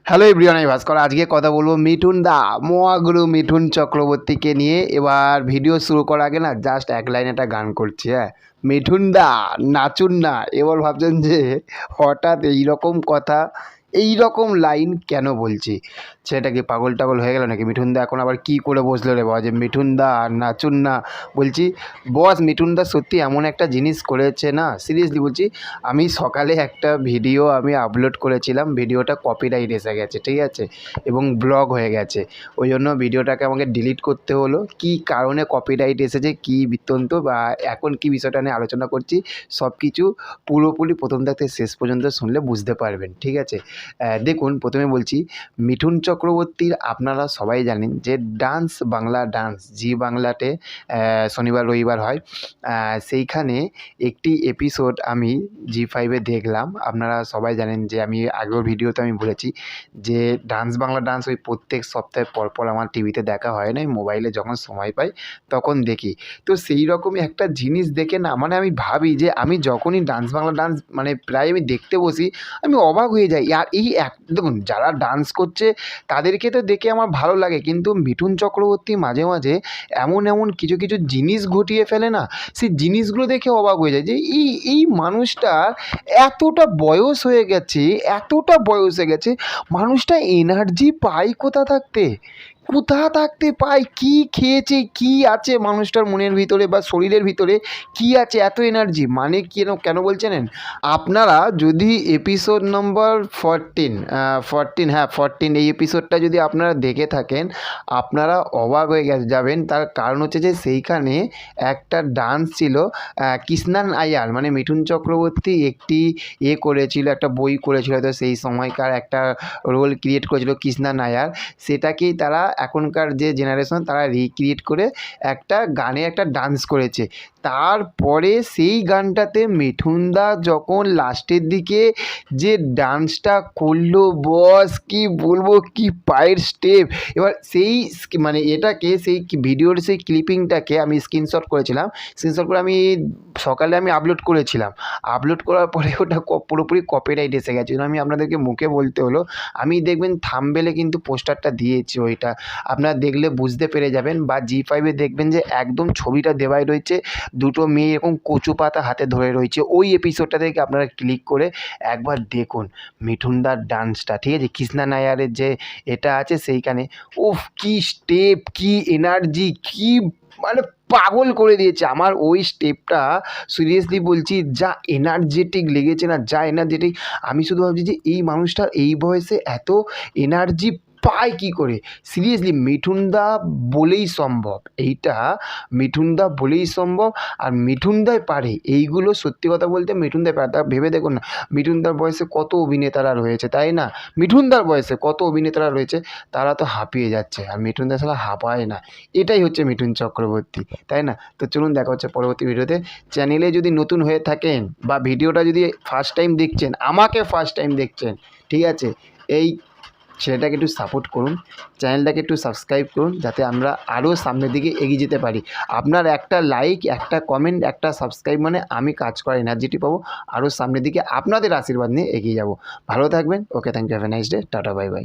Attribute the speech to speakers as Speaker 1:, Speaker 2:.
Speaker 1: Hello everyone, আমি ভাস্কর। আজকে কথা বলবো মিঠুন দা, মহাগুরু মিঠুন চক্রবর্তীকে নিয়ে। এবার ভিডিও শুরু করার আগে না জাস্ট এক লাইন একটা গান করছি। হ্যাঁ, মিঠুন দা নাচুন না। এবার ভাবছেন যে হঠাৎ এইরকম কথা, এই রকম লাইন কেন বলছি? সেটা কি পাগল টাগল হয়ে গেল নাকি? মিঠুন দা এখন আবার কী করে বসলো রে বাবা যে মিঠুন দা নাচুন না? বলছি বস, মিঠুন দা সত্যি এমন একটা জিনিস করেছে না, সিরিয়াসলি বলছি। আমি সকালে একটা ভিডিও আমি আপলোড করেছিলাম, ভিডিওটা কপিরাইট এসে গেছে, ঠিক আছে, এবং ব্লক হয়ে গেছে। ওই জন্য ভিডিওটাকে আমাকে ডিলিট করতে হলো। কী কারণে কপিরাইট এসেছে, কী বৃত্তান্ত বা এখন কী বিষয়টা নিয়ে আলোচনা করছি, সব কিছু পুরোপুরি প্রথম থেকে শেষ পর্যন্ত শুনলে বুঝতে পারবেন, ঠিক আছে? দেখুন, প্রথমে বলছি মিঠুন চক্রবর্তীর আপনারা সবাই জানেন যে ডান্স বাংলা ডান্স জি বাংলাতে শনিবার রবিবার হয়। সেইখানে একটি এপিসোড আমি জি5-এ দেখলাম। আপনারা সবাই জানেন যে আমি আগের ভিডিওতে আমি বলেছি যে ডান্স বাংলা ডান্স ওই প্রত্যেক সপ্তাহে পরপর আমার টিভিতে দেখা হয় না, মোবাইলে যখন সময় পাই তখন দেখি। তো সেই রকমই একটা জিনিস দেখে না, মানে আমি ভাবি যে আমি যখনই ডান্স বাংলা ডান্স মানে প্রায় আমি দেখতে বসি, আমি অবাক হয়ে যাই। আর এই দেখুন, যারা ডান্স করছে তাদেরকে তো দেখে আমার ভালো লাগে, কিন্তু মিঠুন চক্রবর্তী মাঝে মাঝে এমন এমন কিছু কিছু জিনিস ঘটিয়ে ফেলে না, সেই জিনিসগুলো দেখে অবাক হয়ে যায় যে এই মানুষটার এতটা বয়স হয়ে গেছে, এতটা বয়স হয়ে গেছে, মানুষটা এনার্জি পায় কোথা থাকতে পায়? কী খেয়েছে, কী আছে মানুষটার মনের ভিতরে বা শরীরের ভিতরে, কী আছে এত এনার্জি? মানে কেন বলছেন? আপনারা যদি এপিসোড নম্বর 14, হ্যাঁ 14, এই এপিসোডটা যদি আপনারা দেখে থাকেন, আপনারা অবাক হয়ে যাবেন। তার কারণ হচ্ছে যে সেইখানে একটা ডান্স ছিল, কৃষ্ণান আয়ার মানে মিঠুন চক্রবর্তী একটি করেছিল, একটা বই করেছিল, তো সেই সময়কার একটা রোল ক্রিয়েট করেছিল কৃষ্ণান আয়ার। সেটাকেই তারা এখনকার যে জেনারেশন তারা রিক্রিয়েট করে একটা গানে একটা ডান্স করেছে। তারপরে সেই গানটাতে মিঠুনদা যখন লাস্টের দিকে যে ডান্সটা করলো, বস কি বলবো, কি পায়ের স্টেপ! এবার সেই মানে এটাকে সেই ভিডিওর সেই ক্লিপিংটাকে আমি স্ক্রিনশট করেছিলাম। স্ক্রিনশট করে আমি সকালে আমি আপলোড করেছিলাম। আপলোড করার পরে ওটা পুরোপুরি কপিরাইট এসে গেছে। আমি আপনাদেরকে মুখে বলতে হলো। আমি দেখবেন থাম্বনেলে কিন্তু পোস্টারটা দিয়েছি, ওইটা আপনারা দেখলে বুঝতে পেরে যাবেন। বা জি5-এ দেখবেন যে একদম ছবিটা দেওয়াই রয়েছে, দুটো মেয়ে এরকম কচু পাতা হাতে ধরে রয়েছে। ওই এপিসোডটা থেকে আপনারা ক্লিক করে একবার দেখুন মিঠুনদার ডান্সটা, ঠিক আছে? কৃষ্ণা নায়ারের যে এটা আছে সেইখানে, উফ কি স্টেপ, কি এনার্জি, কি মানে পাগল করে দিয়েছে আমার ওই স্টেপটা। সিরিয়াসলি বলছি, যা এনার্জেটিক লেগেছে না, যা এনার্জেটিক। আমি শুধু ভাবছি যে এই মানুষটার এই বয়সে এত এনার্জি পায় কী করে? সিরিয়াসলি মিঠুনদা বলেই সম্ভব, এইটা মিঠুনদা বলেই সম্ভব। আর মিঠুনদাই পারে এইগুলো, সত্যি কথা বলতে মিঠুনদাই পারে। তা ভেবে দেখুন না, মিঠুনদার বয়সে কত অভিনেতারা রয়েছে, তাই না? মিঠুনদার বয়সে কত অভিনেতারা রয়েছে, তারা তো হাঁপিয়ে যাচ্ছে, আর মিঠুনদা শালা হাঁপায় না। এটাই হচ্ছে মিঠুন চক্রবর্তী, তাই না? তো চলুন দেখা হচ্ছে পরবর্তী ভিডিওতে। চ্যানেলে যদি নতুন হয়ে থাকেন বা ভিডিওটা যদি ফার্স্ট টাইম দেখছেন, আমাকে ফার্স্ট টাইম দেখছেন, ঠিক আছে, এই ছেলেটাকে একটু সাপোর্ট করুন, চ্যানেলটাকে একটু সাবস্ক্রাইব করুন, যাতে আমরা আরও সামনের দিকে এগিয়ে যেতে পারি। আপনার একটা লাইক, একটা কমেন্ট, একটা সাবস্ক্রাইব মানে আমি কাজ করার এনার্জিটি পাবো, আরও সামনের দিকে আপনাদের আশীর্বাদ নিয়ে এগিয়ে যাব। ভালো থাকবেন। Okay, thank you, have a nice day, tata, bye by.